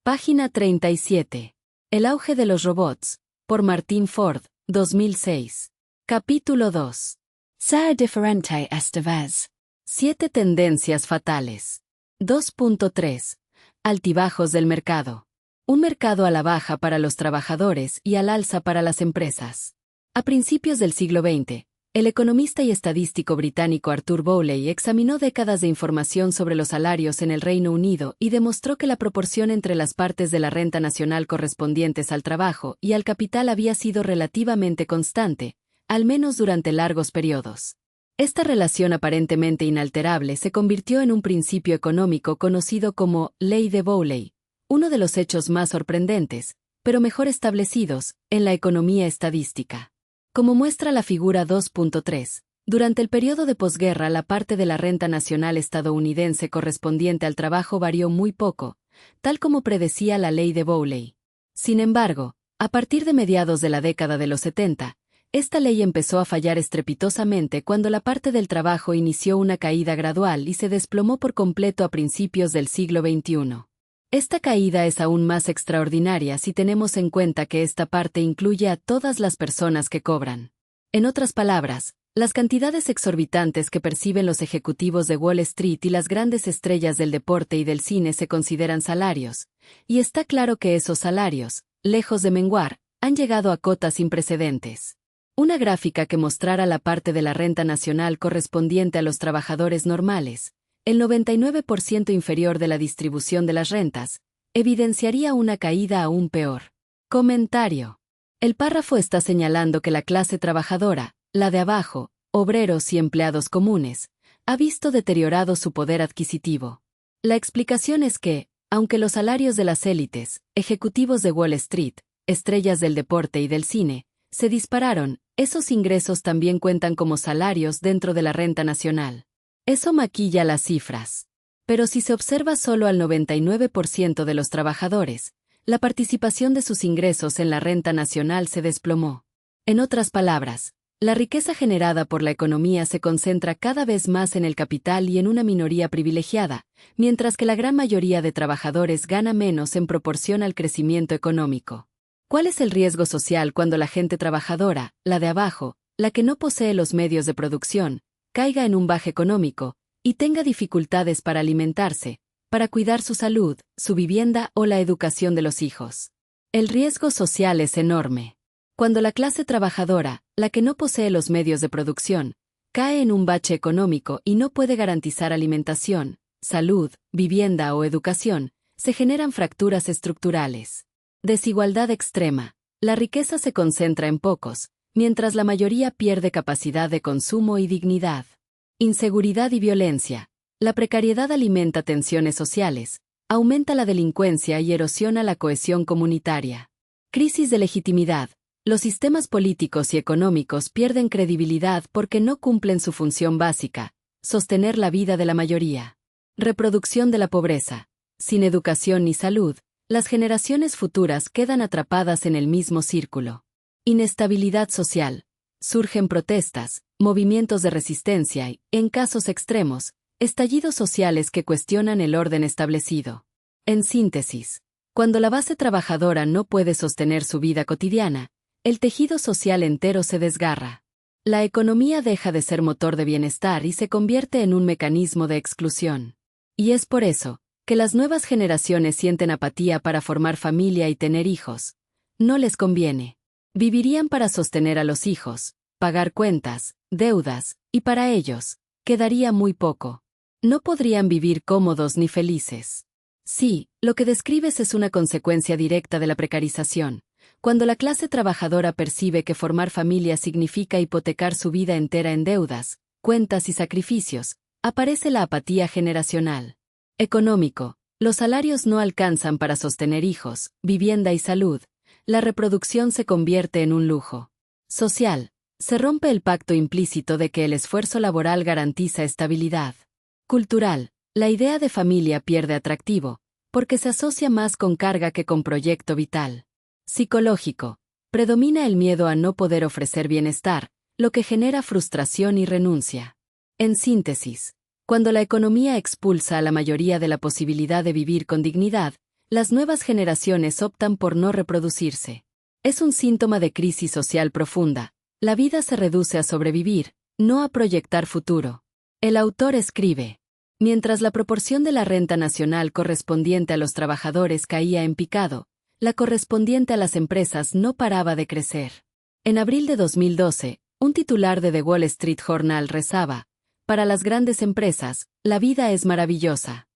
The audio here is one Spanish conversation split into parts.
Página 37. El auge de los robots, por Martín Ford, 2006. Capítulo 2. Ser diferente esta vez. 7 tendencias fatales. 2.3. Altibajos del mercado. Un mercado a la baja para los trabajadores y al alza para las empresas. A principios del siglo XX, el economista y estadístico británico Arthur Bowley examinó décadas de información sobre los salarios en el Reino Unido y demostró que la proporción entre las partes de la renta nacional correspondientes al trabajo y al capital había sido relativamente constante, al menos durante largos periodos. Esta relación aparentemente inalterable se convirtió en un principio económico conocido como Ley de Bowley, uno de los hechos más sorprendentes, pero mejor establecidos, en la economía estadística. Como muestra la figura 2.3, durante el periodo de posguerra la parte de la renta nacional estadounidense correspondiente al trabajo varió muy poco, tal como predecía la ley de Bowley. Sin embargo, a partir de mediados de la década de los 70, esta ley empezó a fallar estrepitosamente cuando la parte del trabajo inició una caída gradual y se desplomó por completo a principios del siglo XXI. Esta caída es aún más extraordinaria si tenemos en cuenta que esta parte incluye a todas las personas que cobran. En otras palabras, las cantidades exorbitantes que perciben los ejecutivos de Wall Street y las grandes estrellas del deporte y del cine se consideran salarios, y está claro que esos salarios, lejos de menguar, han llegado a cotas sin precedentes. Una gráfica que mostrara la parte de la renta nacional correspondiente a los trabajadores normales, el 99% inferior de la distribución de las rentas, evidenciaría una caída aún peor. Comentario. El párrafo está señalando que la clase trabajadora, la de abajo, obreros y empleados comunes, ha visto deteriorado su poder adquisitivo. La explicación es que, aunque los salarios de las élites, ejecutivos de Wall Street, estrellas del deporte y del cine, se dispararon, esos ingresos también cuentan como salarios dentro de la renta nacional. Eso maquilla las cifras. Pero si se observa solo al 99% de los trabajadores, la participación de sus ingresos en la renta nacional se desplomó. En otras palabras, la riqueza generada por la economía se concentra cada vez más en el capital y en una minoría privilegiada, mientras que la gran mayoría de trabajadores gana menos en proporción al crecimiento económico. ¿Cuál es el riesgo social cuando la gente trabajadora, la de abajo, la que no posee los medios de producción, caiga en un baje económico, y tenga dificultades para alimentarse, para cuidar su salud, su vivienda o la educación de los hijos? El riesgo social es enorme. Cuando la clase trabajadora, la que no posee los medios de producción, cae en un bache económico y no puede garantizar alimentación, salud, vivienda o educación, se generan fracturas estructurales. Desigualdad extrema. La riqueza se concentra en pocos, mientras la mayoría pierde capacidad de consumo y dignidad. Inseguridad y violencia. La precariedad alimenta tensiones sociales, aumenta la delincuencia y erosiona la cohesión comunitaria. Crisis de legitimidad. Los sistemas políticos y económicos pierden credibilidad porque no cumplen su función básica, sostener la vida de la mayoría. Reproducción de la pobreza. Sin educación ni salud, las generaciones futuras quedan atrapadas en el mismo círculo. Inestabilidad social. Surgen protestas, movimientos de resistencia y, en casos extremos, estallidos sociales que cuestionan el orden establecido. En síntesis, cuando la base trabajadora no puede sostener su vida cotidiana, el tejido social entero se desgarra. La economía deja de ser motor de bienestar y se convierte en un mecanismo de exclusión. Y es por eso que las nuevas generaciones sienten apatía para formar familia y tener hijos. No les conviene. Vivirían para sostener a los hijos, pagar cuentas, deudas, y para ellos, quedaría muy poco. No podrían vivir cómodos ni felices. Sí, lo que describes es una consecuencia directa de la precarización. Cuando la clase trabajadora percibe que formar familia significa hipotecar su vida entera en deudas, cuentas y sacrificios, aparece la apatía generacional. Económico. Los salarios no alcanzan para sostener hijos, vivienda y salud. La reproducción se convierte en un lujo. Social. Se rompe el pacto implícito de que el esfuerzo laboral garantiza estabilidad. Cultural. La idea de familia pierde atractivo, porque se asocia más con carga que con proyecto vital. Psicológico. Predomina el miedo a no poder ofrecer bienestar, lo que genera frustración y renuncia. En síntesis, cuando la economía expulsa a la mayoría de la posibilidad de vivir con dignidad, las nuevas generaciones optan por no reproducirse. Es un síntoma de crisis social profunda. La vida se reduce a sobrevivir, no a proyectar futuro. El autor escribe: mientras la proporción de la renta nacional correspondiente a los trabajadores caía en picado, la correspondiente a las empresas no paraba de crecer. En abril de 2012, un titular de The Wall Street Journal rezaba: para las grandes empresas, la vida es maravillosa.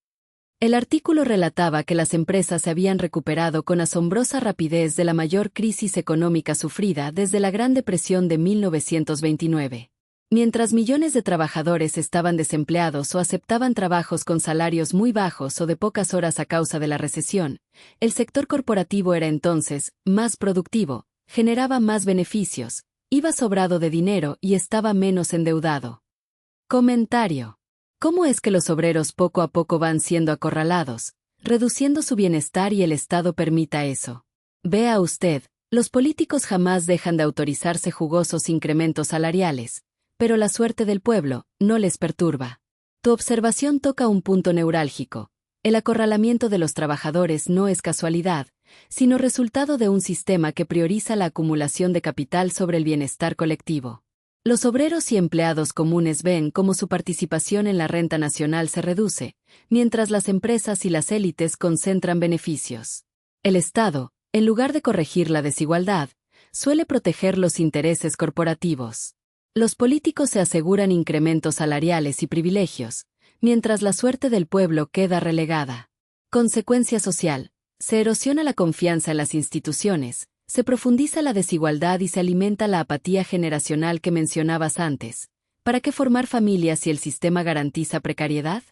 El artículo relataba que las empresas se habían recuperado con asombrosa rapidez de la mayor crisis económica sufrida desde la Gran Depresión de 1929. Mientras millones de trabajadores estaban desempleados o aceptaban trabajos con salarios muy bajos o de pocas horas a causa de la recesión, el sector corporativo era entonces más productivo, generaba más beneficios, iba sobrado de dinero y estaba menos endeudado. Comentario: ¿cómo es que los obreros poco a poco van siendo acorralados, reduciendo su bienestar y el Estado permita eso? Vea usted, los políticos jamás dejan de autorizarse jugosos incrementos salariales, pero la suerte del pueblo no les perturba. Tu observación toca un punto neurálgico. El acorralamiento de los trabajadores no es casualidad, sino resultado de un sistema que prioriza la acumulación de capital sobre el bienestar colectivo. Los obreros y empleados comunes ven cómo su participación en la renta nacional se reduce, mientras las empresas y las élites concentran beneficios. El Estado, en lugar de corregir la desigualdad, suele proteger los intereses corporativos. Los políticos se aseguran incrementos salariales y privilegios, mientras la suerte del pueblo queda relegada. Consecuencia social: se erosiona la confianza en las instituciones, se profundiza la desigualdad y se alimenta la apatía generacional que mencionabas antes. ¿Para qué formar familias si el sistema garantiza precariedad?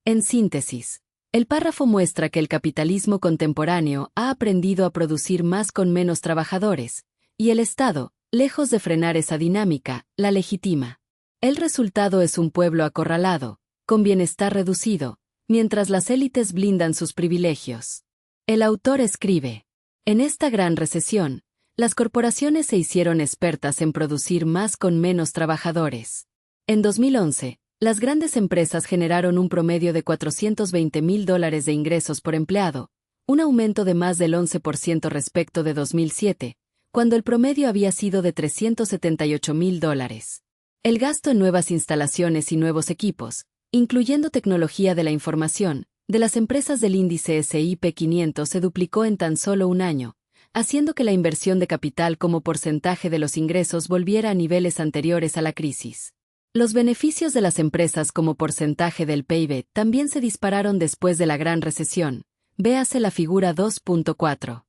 En síntesis, el párrafo muestra que el capitalismo contemporáneo ha aprendido a producir más con menos trabajadores, y el Estado, lejos de frenar esa dinámica, la legitima. El resultado es un pueblo acorralado, con bienestar reducido, mientras las élites blindan sus privilegios. El autor escribe: en esta gran recesión, las corporaciones se hicieron expertas en producir más con menos trabajadores. En 2011, las grandes empresas generaron un promedio de $420,000 de ingresos por empleado, un aumento de más del 11% respecto de 2007, cuando el promedio había sido de $378,000. El gasto en nuevas instalaciones y nuevos equipos, incluyendo tecnología de la información, de las empresas del índice S&P 500 se duplicó en tan solo un año, haciendo que la inversión de capital como porcentaje de los ingresos volviera a niveles anteriores a la crisis. Los beneficios de las empresas como porcentaje del PIB también se dispararon después de la gran recesión. Véase la figura 2.4.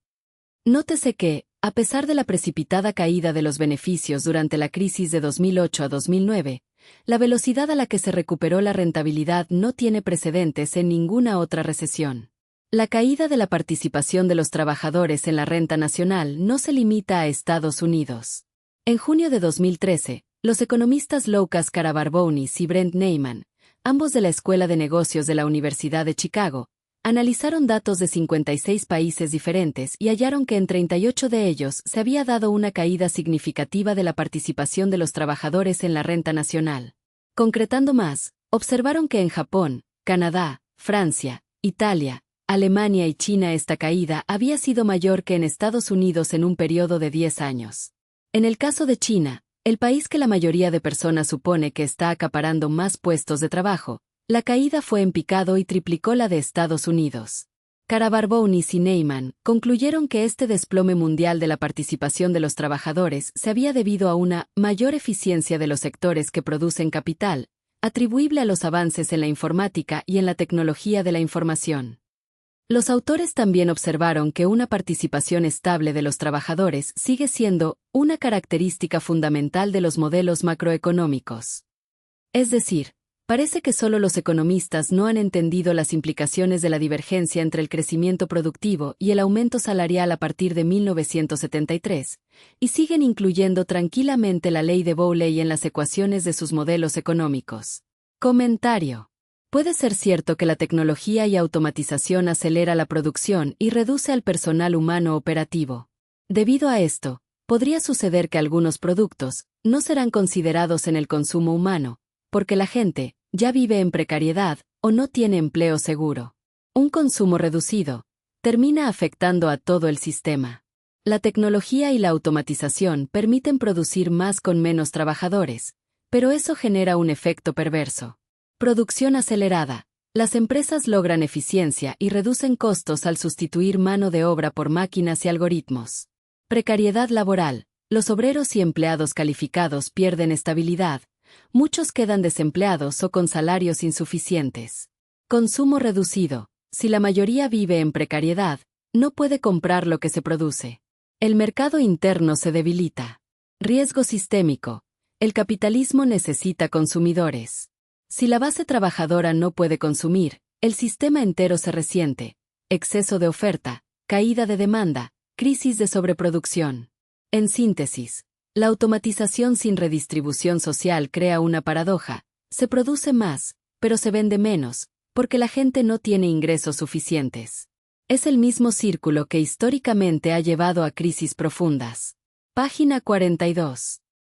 Nótese que, a pesar de la precipitada caída de los beneficios durante la crisis de 2008 a 2009, la velocidad a la que se recuperó la rentabilidad no tiene precedentes en ninguna otra recesión. La caída de la participación de los trabajadores en la renta nacional no se limita a Estados Unidos. En junio de 2013, los economistas Lucas Carabarbonis y Brent Neyman, ambos de la Escuela de Negocios de la Universidad de Chicago, analizaron datos de 56 países diferentes y hallaron que en 38 de ellos se había dado una caída significativa de la participación de los trabajadores en la renta nacional. Concretando más, observaron que en Japón, Canadá, Francia, Italia, Alemania y China esta caída había sido mayor que en Estados Unidos en un periodo de 10 años. En el caso de China, el país que la mayoría de personas supone que está acaparando más puestos de trabajo, la caída fue en picado y triplicó la de Estados Unidos. Carabarbonis y Neyman concluyeron que este desplome mundial de la participación de los trabajadores se había debido a una mayor eficiencia de los sectores que producen capital, atribuible a los avances en la informática y en la tecnología de la información. Los autores también observaron que una participación estable de los trabajadores sigue siendo una característica fundamental de los modelos macroeconómicos. Es decir, parece que solo los economistas no han entendido las implicaciones de la divergencia entre el crecimiento productivo y el aumento salarial a partir de 1973, y siguen incluyendo tranquilamente la ley de Bowley en las ecuaciones de sus modelos económicos. Comentario. Puede ser cierto que la tecnología y automatización acelera la producción y reduce al personal humano operativo. Debido a esto, podría suceder que algunos productos no serán considerados en el consumo humano, porque la gente ya vive en precariedad o no tiene empleo seguro. Un consumo reducido termina afectando a todo el sistema. La tecnología y la automatización permiten producir más con menos trabajadores, pero eso genera un efecto perverso. Producción acelerada. Las empresas logran eficiencia y reducen costos al sustituir mano de obra por máquinas y algoritmos. Precariedad laboral. Los obreros y empleados calificados pierden estabilidad, muchos quedan desempleados o con salarios insuficientes. Consumo reducido. Si la mayoría vive en precariedad, no puede comprar lo que se produce. El mercado interno se debilita. Riesgo sistémico. El capitalismo necesita consumidores. Si la base trabajadora no puede consumir, el sistema entero se resiente. Exceso de oferta, caída de demanda, crisis de sobreproducción. En síntesis, la automatización sin redistribución social crea una paradoja. Se produce más, pero se vende menos, porque la gente no tiene ingresos suficientes. Es el mismo círculo que históricamente ha llevado a crisis profundas. Página 42.